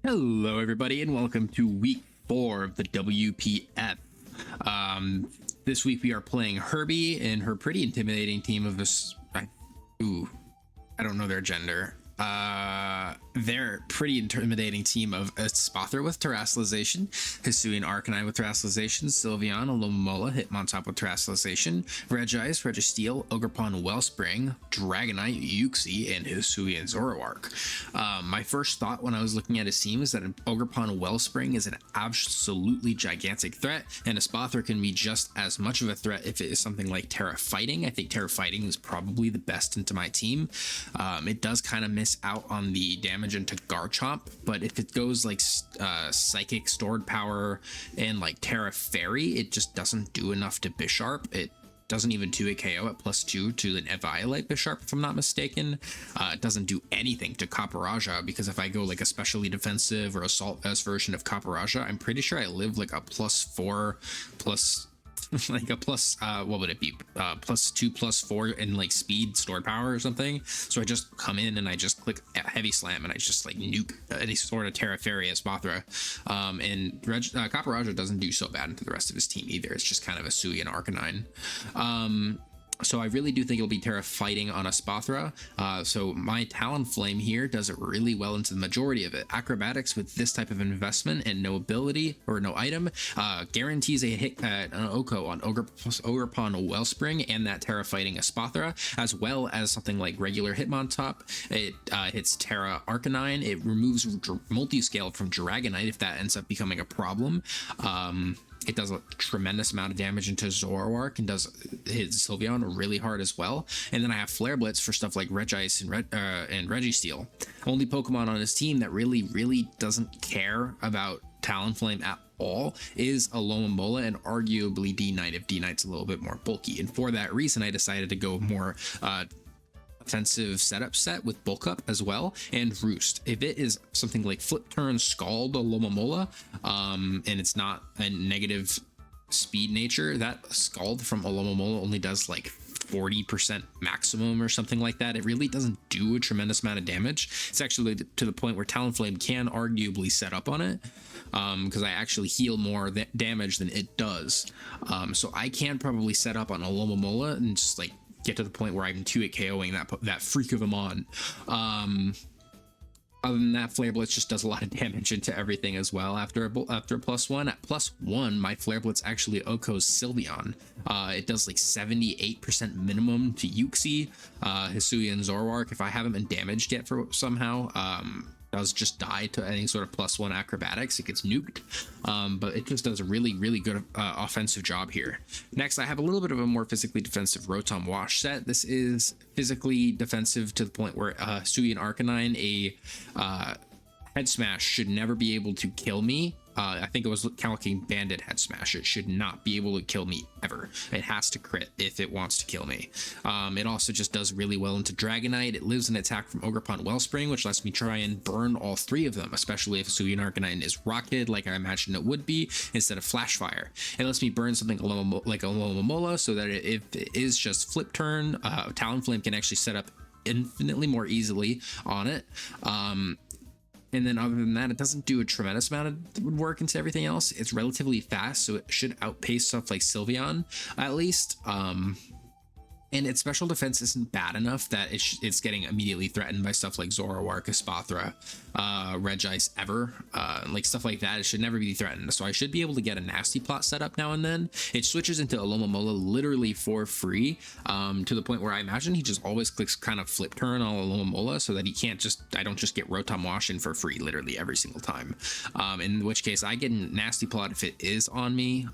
Hello, everybody, and welcome to week 4 of the WPF. This week we are playing Herbie and her pretty intimidating team of this. I don't know their gender. They're pretty intimidating team of Spother with Terrestrialization, Hisuian Arcanine with Terrestrialization, Sylveon, Alomomola, Hitmontop with Terrestrialization, Regice, Registeel, Ogerpon, Wellspring, Dragonite, Uxie, and Hisuian Zoroark. My first thought when I was looking at his team is that an Ogerpon Wellspring is an absolutely gigantic threat, and a Spother can be just as much of a threat if it is something like Terra Fighting. I think Terra Fighting is probably the best into my team. It does kind of miss out on the damage into Garchomp, but if it goes like Psychic, Stored Power, and like Terra Fairy, it just doesn't do enough to Bisharp. It doesn't even 2 a KO at +2 to an Eviolite Bisharp, if I'm not mistaken. It doesn't do anything to Copperajah, because if I go like a specially defensive or Assault Vest version of Copperajah, I'm pretty sure I live like a +4 plus like a plus what would it be, +2 +4 in like speed, stored power or something. So I just come in and I just click heavy slam and I just like nuke any sort of Terra Fairy as Mothra. And Copperajah doesn't do so bad into the rest of his team either. It's just kind of a Sui and Arcanine. So I really do think it'll be Terra Fighting on a Spothra. So my Talonflame here does it really well into the majority of it. Acrobatics with this type of investment and no ability or no item guarantees a hit at an Oko on Ogerpon Wellspring and that Terra Fighting a Spothra, as well as something like regular Hitmontop. It hits Terra Arcanine. It removes Multiscale from Dragonite if that ends up becoming a problem. It does a tremendous amount of damage into Zoroark and does hit Sylveon really hard as well. And then I have Flare Blitz for stuff like Regice and Registeel. Only Pokemon on his team that really doesn't care about Talonflame at all is Alomomola and arguably D-Knight if D-Knight's a little bit more bulky. And for that reason, I decided to go more offensive setup set with Bulk Up as well, and Roost. If it is something like Flip Turn Scald Alomomola, and it's not a negative speed nature, that Scald from Alomomola only does like 40% maximum or something like that. It really doesn't do a tremendous amount of damage. It's actually to the point where Talonflame can arguably set up on it, because I actually heal more damage than it does. So I can probably set up on Alomomola and just like get to the point where I'm 2 KOing that freak of a mon. Other than that, Flare Blitz just does a lot of damage into everything as well after a +1. At +1, my Flare Blitz actually Oko's Sylveon. It does like 78% minimum to Uxie, Hisuian Zoroark. If I haven't been damaged yet for somehow, does just die to any sort of +1 acrobatics. It gets nuked, but it just does a really good offensive job here. Next, I have a little bit of a more physically defensive Rotom Wash set. This is physically defensive to the point where Sui and Arcanine, a Head Smash should never be able to kill me. I think it was calculating Bandit Head Smash. It should not be able to kill me ever. It has to crit if it wants to kill me. It also just does really well into Dragonite. It lives an attack from Ogerpon Wellspring, which lets me try and burn all 3 of them, especially if Sui and Arcanine is rocketed like I imagine it would be, instead of Flash Fire. It lets me burn something like Alomomola so that if it is just Flip Turn, Talonflame can actually set up infinitely more easily on it. And then other than that, it doesn't do a tremendous amount of work into everything else. It's relatively fast, so it should outpace stuff like Sylveon, at least. And its special defense isn't bad enough that it's getting immediately threatened by stuff like Zoroark, Espathra, Regice, like stuff like that. It should never be threatened. So I should be able to get a Nasty Plot set up now and then. It switches into Alomomola literally for free, to the point where I imagine he just always clicks kind of Flip Turn on Alomomola so that I don't just get Rotom Wash in for free literally every single time. In which case I get a Nasty Plot if it is on me,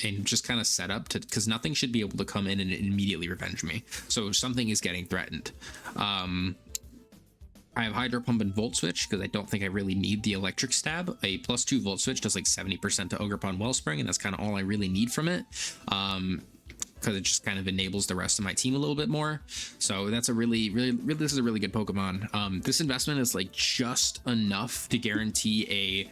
and just kind of set up to, because nothing should be able to come in and immediately revenge me. So something is getting threatened. I have Hydro Pump and Volt Switch because I don't think I really need the Electric Stab. A +2 Volt Switch does like 70% to Ogerpon Wellspring, and that's kind of all I really need from it. Because it just kind of enables the rest of my team a little bit more. So that's a really this is a really good Pokemon. This investment is like just enough to guarantee a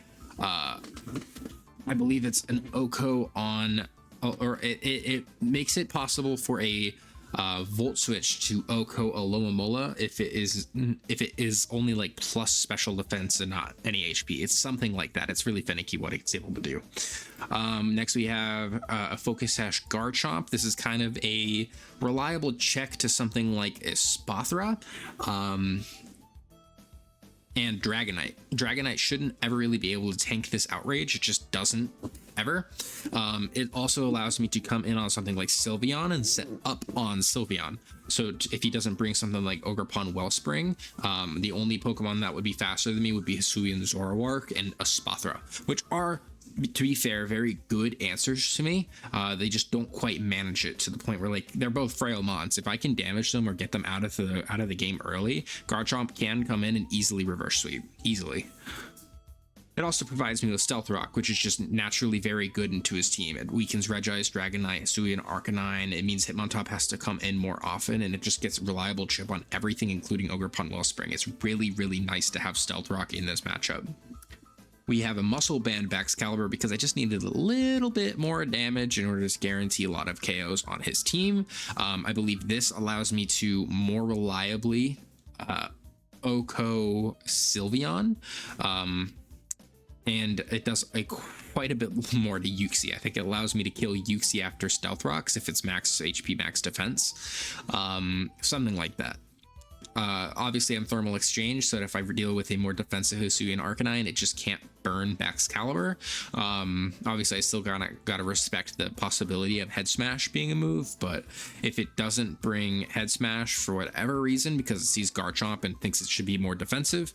I believe it's an Oko on, or it makes it possible for a Volt Switch to Oko Alomomola if it is only like plus special defense and not any HP. It's something like that. It's really finicky what it's able to do. Next we have a Focus Sash Garchomp. This is kind of a reliable check to something like a Spathra. And Dragonite. Dragonite shouldn't ever really be able to tank this Outrage. It just doesn't ever. It also allows me to come in on something like Sylveon and set up on Sylveon. So if he doesn't bring something like Ogerpon Wellspring, the only Pokemon that would be faster than me would be Hisuian Zoroark and a Spathra, which are, to be fair, very good answers to me. They just don't quite manage it to the point where, like, they're both frail mons. If I can damage them or get them out of the game early, Garchomp can come in and easily reverse sweep. Easily. It also provides me with Stealth Rock, which is just naturally very good into his team. It weakens Regice, Dragonite, Hisuian, Arcanine. It means Hitmontop has to come in more often, and it just gets reliable chip on everything, including Ogerpon Wellspring. It's really, really nice to have Stealth Rock in this matchup. We have a Muscle Band Baxcalibur because I just needed a little bit more damage in order to guarantee a lot of KOs on his team. I believe this allows me to more reliably Oko Sylveon. And it does quite a bit more to Uxie. I think it allows me to kill Uxie after Stealth Rocks if it's max HP, max defense. Something like that. Obviously I'm Thermal Exchange, so that if I deal with a more defensive Hisuian Arcanine, it just can't burn Baxcalibur. Obviously I still gotta respect the possibility of Head Smash being a move, but if it doesn't bring Head Smash for whatever reason, because it sees Garchomp and thinks it should be more defensive,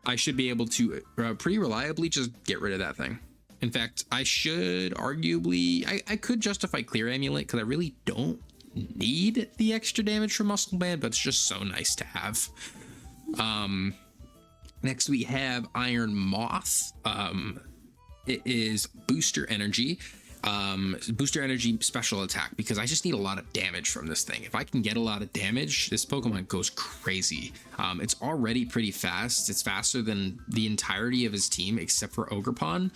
I should be able to pretty reliably just get rid of that thing. In fact, I should arguably, I could justify Clear Amulet because I really don't need the extra damage from Muscle Band, but it's just so nice to have. Next we have Iron Moth. It is Booster Energy. Booster Energy special attack, because I just need a lot of damage from this thing. If I can get a lot of damage, this Pokemon goes crazy. It's already pretty fast. It's faster than the entirety of his team except for Ogerpon,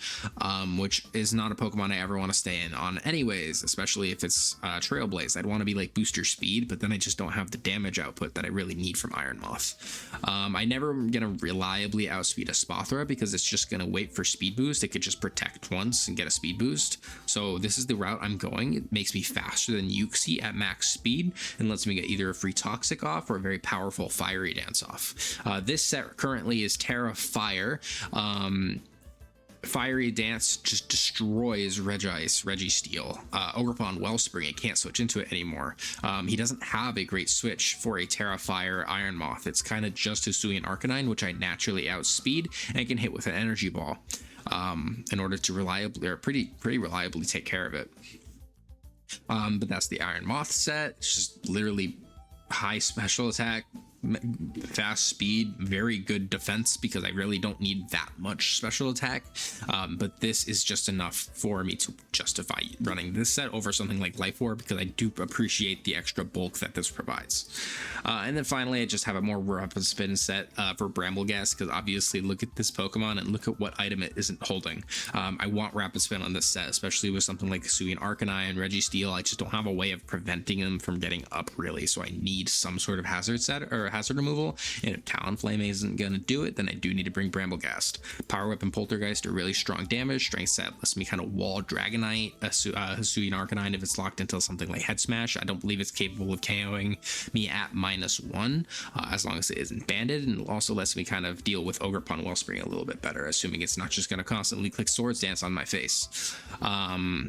which is not a Pokemon I ever want to stay in on anyways, especially if it's Trailblaze. I'd want to be like booster speed, but then I just don't have the damage output that I really need from Iron Moth. I never am gonna reliably outspeed a Spathra because it's just gonna wait for speed boost. It could just protect once and get a speed boost. So this is the route I'm going. It makes me faster than Uxie at max speed and lets me get either a free Toxic off or a very powerful Fiery Dance off. This set currently is Terra Fire. Fiery Dance just destroys Regice, Registeel. Ogerpon Wellspring, it can't switch into it anymore. He doesn't have a great switch for a Terra Fire Iron Moth. It's kind of just Hisuian Arcanine, which I naturally outspeed and can hit with an Energy Ball in order to reliably, or pretty reliably take care of it. But that's the Iron Moth set. It's just literally high special attack, fast speed, very good defense because I really don't need that much special attack, but this is just enough for me to justify running this set over something like Life Orb because I do appreciate the extra bulk that this provides. And then finally I just have a more Rapid Spin set for Brambleghast, because obviously look at this Pokemon and look at what item it isn't holding. I want Rapid Spin on this set, especially with something like Hisuian Arcanine and Registeel. I just don't have a way of preventing them from getting up really, so I need some sort of hazard set or hazard removal, and if Talonflame isn't gonna do it, then I do need to bring Brambleghast. Power Whip and Poltergeist are really strong damage. Strength set lets me kind of wall Dragonite, Hisuian Arcanine if it's locked into something like Head Smash. I don't believe it's capable of KOing me at -1 as long as it isn't banded, and it also lets me kind of deal with Ogerpon Wellspring a little bit better, assuming it's not just gonna constantly click Swords Dance on my face.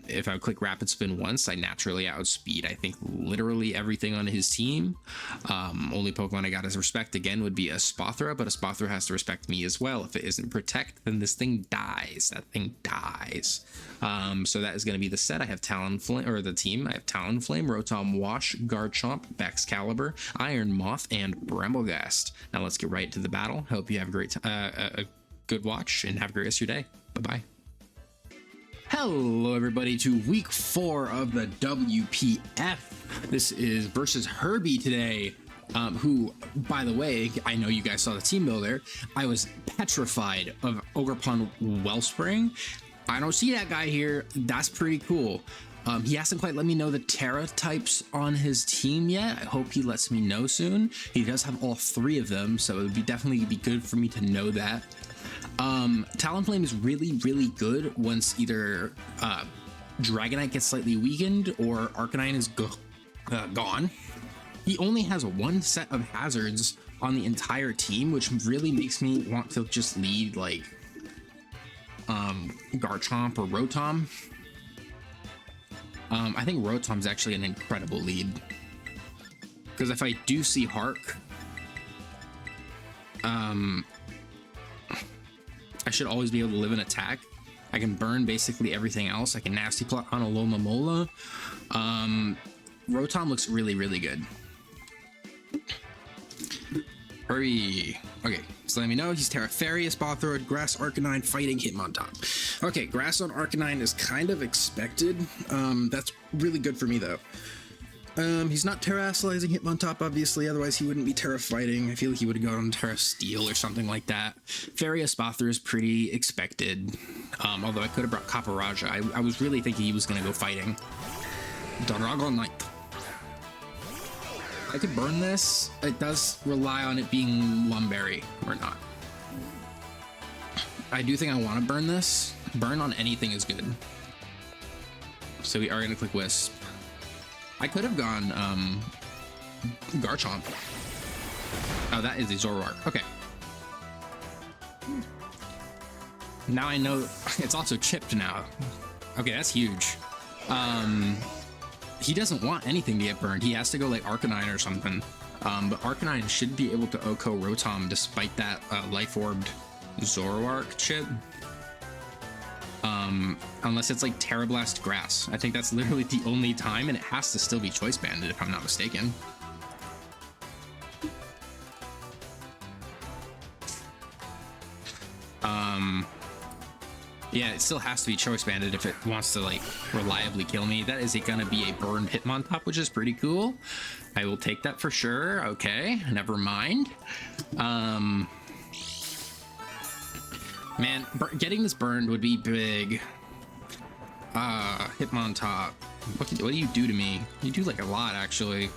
If I click Rapid Spin once, I naturally outspeed I think literally everything on his team. Only Pokemon I got is respect again would be a Spathra, but a Spathra has to respect me as well. If it isn't protect, then this thing dies. That thing dies. So that is going to be the set. I have Talonflame, or the team. I have Talonflame, Rotom Wash, Garchomp, Baxcalibur, Iron Moth, and Brambleghast. Now let's get right to the battle. Hope you have a good watch and have a great rest of your day. Bye-bye. Hello everybody to week 4 of the WPF. This is versus Herbie today. Who, by the way, I know you guys saw the team builder. I was petrified of Ogerpon Wellspring. I don't see that guy here. That's pretty cool. He hasn't quite let me know the Terra types on his team yet. I hope he lets me know soon. He does have all 3 of them, so it would definitely be good for me to know that. Talonflame is really, really good once either Dragonite gets slightly weakened or Arcanine is gone. He only has 1 set of hazards on the entire team, which really makes me want to just lead like Garchomp or Rotom. I think Rotom's actually an incredible lead, because if I do see Hark, I should always be able to live an attack. I can burn basically everything else. I can Nasty Plot on a Alomomola. Rotom looks really, really good. Hurry. Okay, so let me know. He's Terrafarius, Bothroid, Grass Arcanine, Fighting, Hitmontop. Okay, Grass on Arcanine is kind of expected. That's really good for me, though. He's not Terrasolizing Hitmontop, obviously, otherwise he wouldn't be Terra Fighting. I feel like he would have gone on Terra Steel or something like that. Farius Bothra is pretty expected, although I could have brought Kaparaja. I was really thinking he was going to go Fighting. Dragon Knight. I could burn this. It does rely on it being Lumberry or not. I do think I want to burn this. Burn on anything is good. So we are going to click Wisp. I could have gone Garchomp. Oh, that is a Zoroark. Okay. Now I know it's also chipped now. Okay, that's huge. He doesn't want anything to get burned. He has to go like Arcanine or something. But Arcanine should be able to OHKO Rotom despite that Life Orbed Zoroark chip. Unless it's like Terra Blast Grass. I think that's literally the only time, and it has to still be Choice Banded if I'm not mistaken. Yeah, it still has to be Choice Banded if it wants to like reliably kill me. That is gonna be a burned Hitmontop, which is pretty cool. I will take that for sure. Okay, never mind. Man, getting this burned would be big. Hitmontop. What do you do to me? You do like a lot, actually.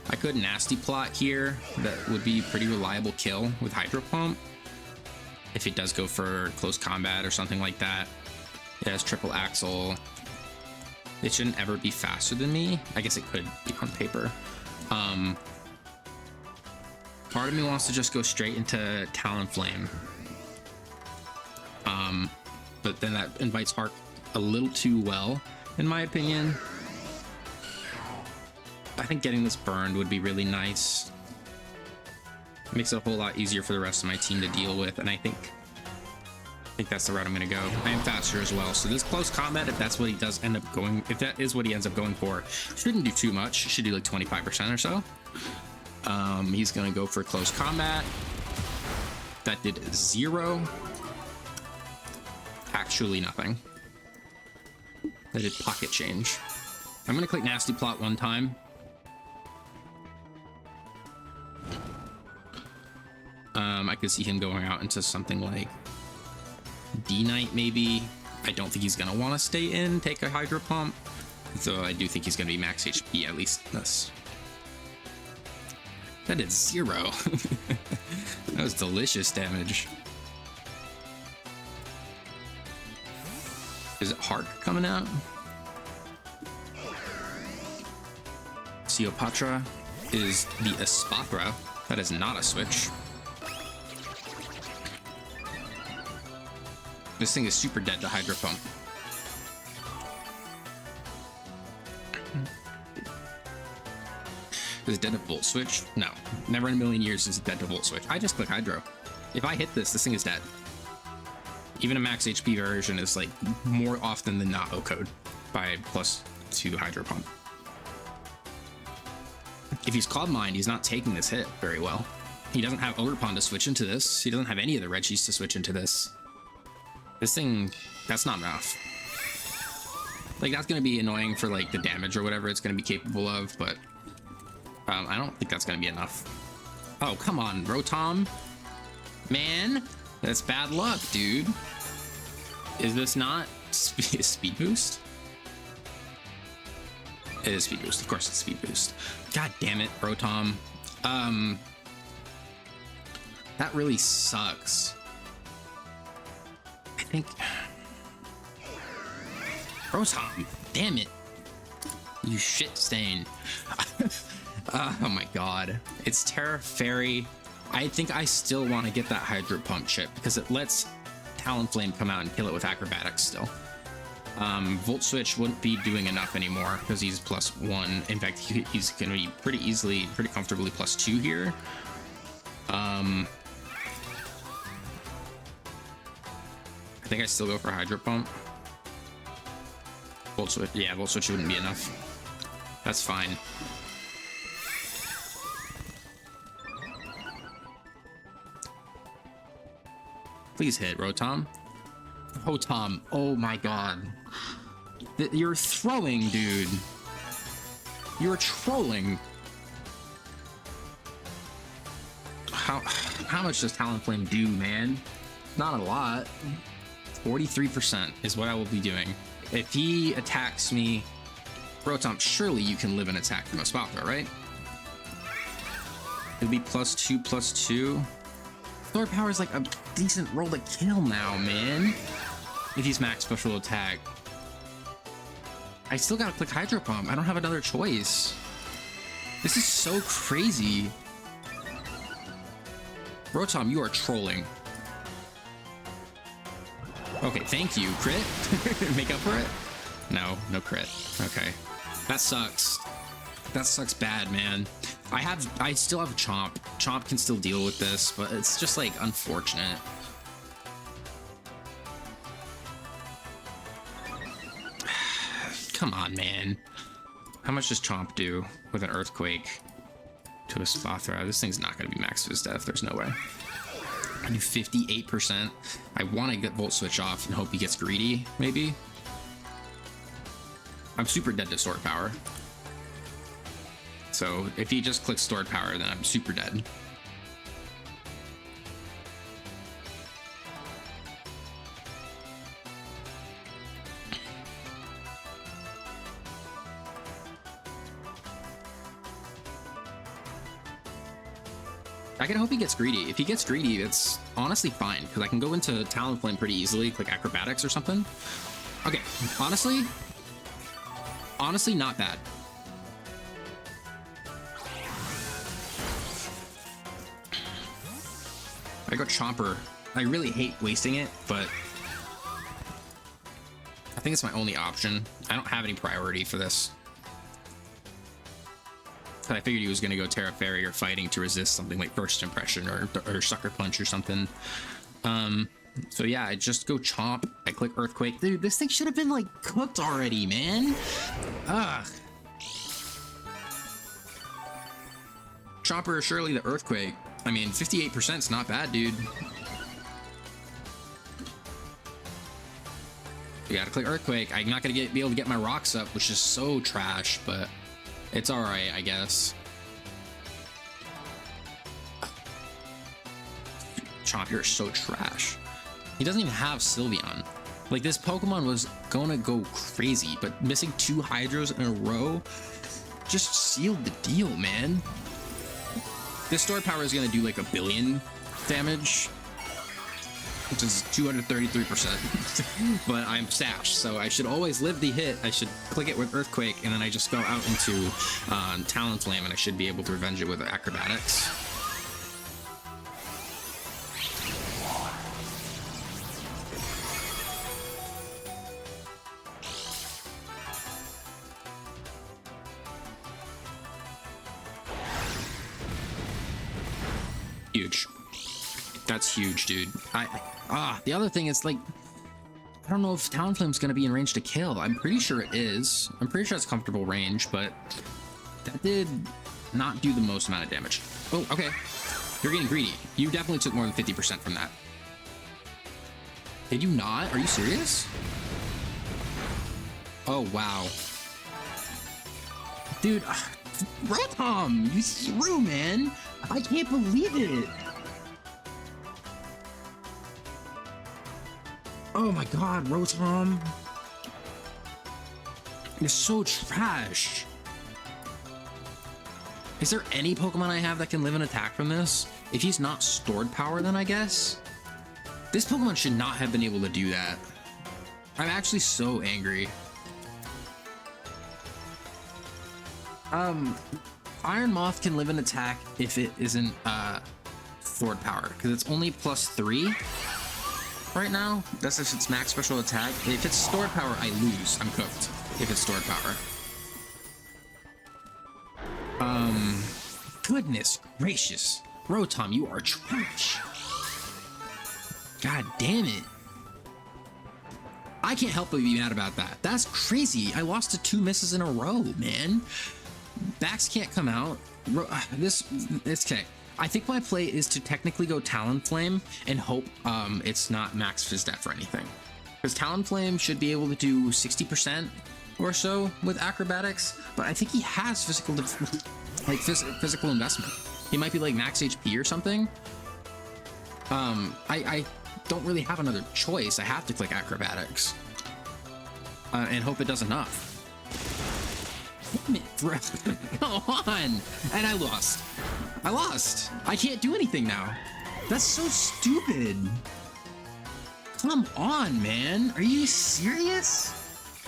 I could Nasty Plot here. That would be a pretty reliable kill with Hydro Pump. If it does go for close combat or something like that. It has Triple Axle. It shouldn't ever be faster than me. I guess it could be on paper. Part of me wants to just go straight into Talonflame. But then that invites Hark a little too well, in my opinion. I think getting this burned would be really nice. It makes it a whole lot easier for the rest of my team to deal with, and I think that's the route I'm gonna go. I am faster as well, so this close combat, if that's what he does end up going, if that is what he ends up going for, shouldn't do too much. Should do like 25% or so. He's gonna go for close combat. That did 0. Actually nothing. That did pocket change. I'm gonna click Nasty Plot one time. I could see him going out into something like D-Knight maybe. I don't think he's gonna want to stay in, take a Hydro Pump. So I do think he's gonna be max HP, at least this. That did 0. That was delicious damage. Is it Hark coming out? Cleopatra is the Espathra. That is not a switch. This thing is super dead to Hydro Pump. Is it dead to Volt Switch? No. Never in a million years is it dead to Volt Switch. I just click Hydro. If I hit this thing is dead. Even a max HP version is like more often than not OHKO'd by +2 Hydro Pump. If he's Cloud Mind, he's not taking this hit very well. He doesn't have Ogerpon to switch into this. He doesn't have any of the Regis to switch into this. This thing, that's not enough. Like, that's going to be annoying for, like, the damage or whatever it's going to be capable of, but I don't think that's going to be enough. Oh, come on, Rotom. Man, that's bad luck, dude. Is this not speed boost? It is speed boost. Of course it's speed boost. God damn it, Rotom. That really sucks. I think... Rotom, damn it. You shit stain. Oh my god. It's Terra Fairy. I think I still want to get that Hydro Pump chip because it lets Talonflame come out and kill it with Acrobatics still. Volt Switch wouldn't be doing enough anymore because he's +1. In fact, he's going to be pretty comfortably +2 here. I think I still go for Hydro Pump. Volt Switch, yeah, Volt Switch wouldn't be enough. That's fine. Please hit, Rotom. Rotom, oh my god. You're throwing, dude. You're trolling. How much does Talonflame do, man? Not a lot. 43% is what I will be doing. If he attacks me, Rotom, surely you can live an attack from a spot throw, right? It'll be +2/+2. Sword Power is like a decent roll to kill now, man. If he's max special attack. I still gotta click Hydro Pump. I don't have another choice. This is so crazy. Rotom, you are trolling. Okay, thank you. Crit? Make up for it? No, no crit. Okay. That sucks. That sucks bad, man. I still have Chomp. Chomp can still deal with this, but it's just like unfortunate. Come on, man. How much does Chomp do with an Earthquake to a spot throw? This thing's not going to be max to his death. There's no way. I do 58%. I want to get Volt Switch off and hope he gets greedy, maybe. I'm super dead to Sword Power. So if he just clicks Sword Power, then I'm super dead. I can hope he gets greedy. If he gets greedy, it's honestly fine, because I can go into Talonflame pretty easily, click Acrobatics or something. Okay, honestly, not bad. I go Chomper. I really hate wasting it, but I think it's my only option. I don't have any priority for this. I figured he was going to go Terra Fairy or Fighting to resist something like First Impression or Sucker Punch or something. So yeah, I just go Chomp. I click Earthquake. Dude, this thing should have been like cooked already, man. Ugh. Chomper is surely the Earthquake. I mean, 58% is not bad, dude. You gotta click Earthquake. I'm not gonna be able to get my rocks up, which is so trash, but it's alright, I guess. Chomp, you're so trash. He doesn't even have Sylveon. Like, this Pokemon was gonna go crazy, but missing 2 Hydros in a row just sealed the deal, man. This Sword Power is gonna do like 1 billion damage, which is 233%. But I'm Sash, so I should always live the hit. I should click it with Earthquake, and then I just go out into Talonflame, and I should be able to revenge it with Acrobatics. Huge. That's huge, dude. The other thing is, like, I don't know if Talonflame's gonna be in range to kill. I'm pretty sure it is. I'm pretty sure it's comfortable range, but that did not do the most amount of damage. Oh, okay. You're getting greedy. You definitely took more than 50% from that. Did you not? Are you serious? Oh, wow. Dude, Rotom, you threw, man. I can't believe it. Oh my god, Rotom. You're so trash. Is there any Pokemon I have that can live an attack from this? If he's not stored power, then I guess. This Pokemon should not have been able to do that. I'm actually so angry. Iron Moth can live an attack if it isn't stored power, because it's only +3 right now. That's if it's max special attack. If it's stored power, I lose. I'm cooked if it's stored power. Goodness gracious. Rotom, you are trash. God damn it. I can't help but be mad about that. That's crazy. I lost to 2 misses in a row, man. Backs can't come out. It's okay. I think my play is to technically go Talonflame and hope it's not max Phys Def or anything. Because Talonflame should be able to do 60% or so with acrobatics, but I think he has physical investment. He might be like max HP or something. I don't really have another choice. I have to click acrobatics and hope it does enough. Damn it, bro. Come on. And I lost. I can't do anything now. That's so stupid. Come on, man. Are you serious?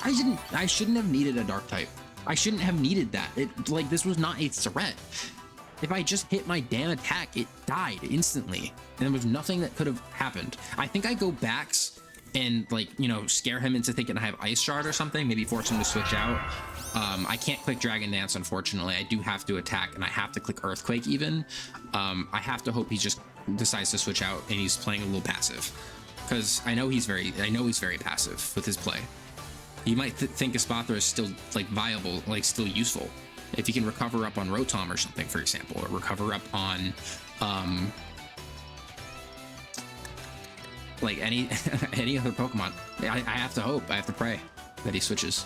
I shouldn't have needed a dark type. I shouldn't have needed that. This was not a threat. If I just hit my damn attack, it died instantly. And there was nothing that could have happened. I think I go backs and scare him into thinking I have Ice Shard or something, maybe force him to switch out. I can't click Dragon Dance, unfortunately. I do have to attack, and I have to click Earthquake even. I have to hope he just decides to switch out and he's playing a little passive, because I know he's very passive with his play. He might think Espathra is still viable, still useful. If he can recover up on Rotom or something, for example, or recover up on any other Pokemon. I have to hope, I have to pray that he switches.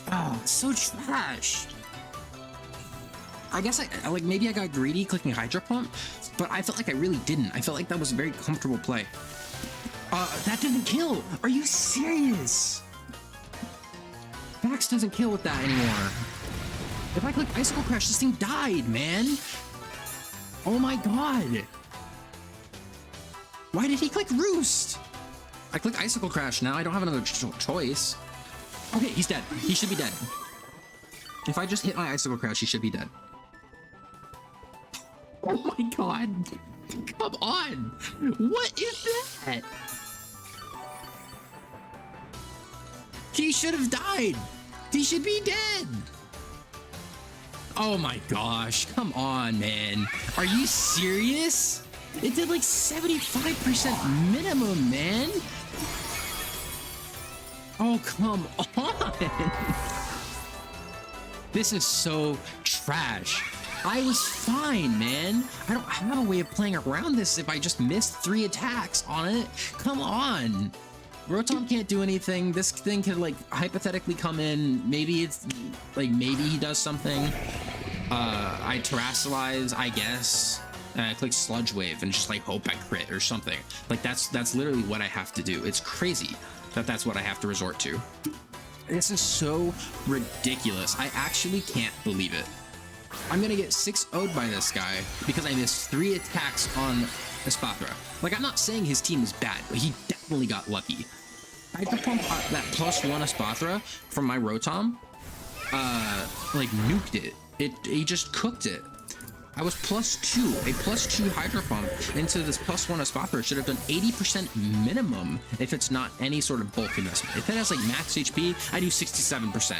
Oh, it's so trash. I guess maybe I got greedy clicking Hydro Pump, but I felt like I really didn't. I felt like that was a very comfortable play. That didn't kill. Are you serious? Max doesn't kill with that anymore. If I click Icicle Crash, this thing died, man. Oh my god. Why did he click Roost? I click Icicle Crash now. I don't have another choice. Okay, he's dead. He should be dead. If I just hit my Icicle Crash, he should be dead. Oh my god. Come on. What is that? He should have died. He should be dead. Oh my gosh. Come on, man. Are you serious? It did 75% minimum, man. Oh, come on. This is so trash. I was fine, man. I don't have a way of playing around this if I just missed 3 attacks on it. Come on. Rotom can't do anything. This thing could hypothetically come in. Maybe it's maybe he does something. I Terrasilize, I guess. And I click Sludge Wave and just hope I crit or something. That's literally what I have to do. It's crazy that that's what I have to resort to. This is so ridiculous. I actually can't believe it. I'm gonna get 6-0'd by this guy because I missed 3 attacks on Espathra. I'm not saying his team is bad, but he definitely got lucky. I had to pump that +1 Espathra from my Rotom. Nuked it. He just cooked it. I was +2. A +2 Hydro Pump into this +1 Espathra should have done 80% minimum if it's not any sort of bulk investment. If it has max HP, I do 67%.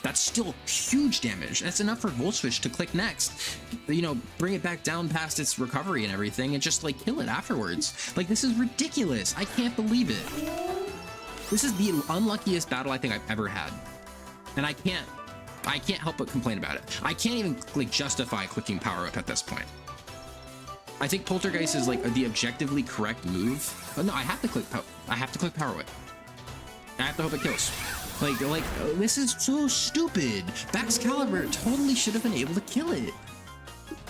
That's still huge damage. That's enough for Volt Switch to click next. Bring it back down past its recovery and everything and just kill it afterwards. This is ridiculous. I can't believe it. This is the unluckiest battle I think I've ever had. And I can't help but complain about it. I can't even justify clicking Power Whip at this point. I think Poltergeist is the objectively correct move. But no, I have to click Power Whip. I have to hope it kills. This is so stupid. Baxcalibur totally should have been able to kill it.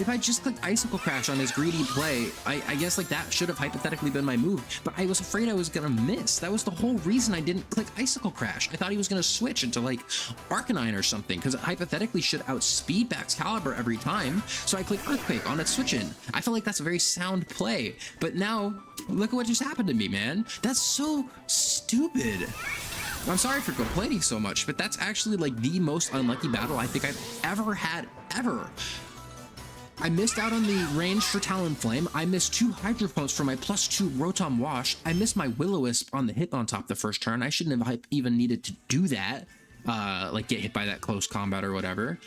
if I just clicked Icicle Crash on his greedy play, I guess like that should have hypothetically been my move, but I was afraid I was gonna miss. That was the whole reason I didn't click Icicle Crash. I thought he was gonna switch into like Arcanine or something, because it hypothetically should outspeed Excalibur every time, so I click Earthquake on its switch in. I feel like that's a very sound play, but now look at what just happened to me, man. That's so stupid. I'm sorry for complaining so much, but that's actually like the most unlucky battle I think I've ever had, ever. I missed out on the range for Talonflame. I missed 2 Hydro Pumps for my +2 Rotom Wash. I missed my Will-O-Wisp on the hit on top the first turn. I shouldn't have even needed to do that, like get hit by that close combat or whatever.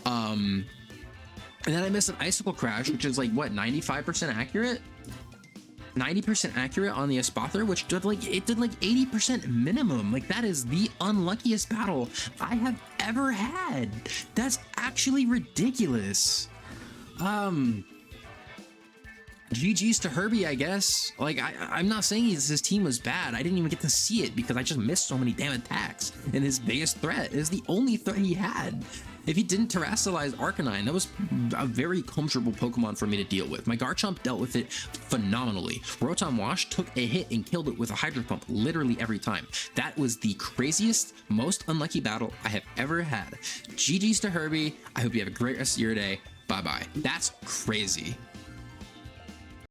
And then I missed an Icicle Crash, which is like, what, 95% accurate? 90% accurate on the Espathra, which did like, it did like 80% minimum. Like, that is the unluckiest battle I have ever had. That's actually ridiculous. GG's to Herbie, I guess. Like, I'm not saying his team was bad. I didn't even get to see it because I just missed so many damn attacks. And his biggest threat is the only threat he had. If he didn't terrestrialize Arcanine, that was a very comfortable Pokemon for me to deal with. My Garchomp dealt with it phenomenally. Rotom Wash took a hit and killed it with a Hydro Pump literally every time. That was the craziest, most unlucky battle I have ever had. GG's to Herbie. I hope you have a great rest of your day. Bye-bye. That's crazy.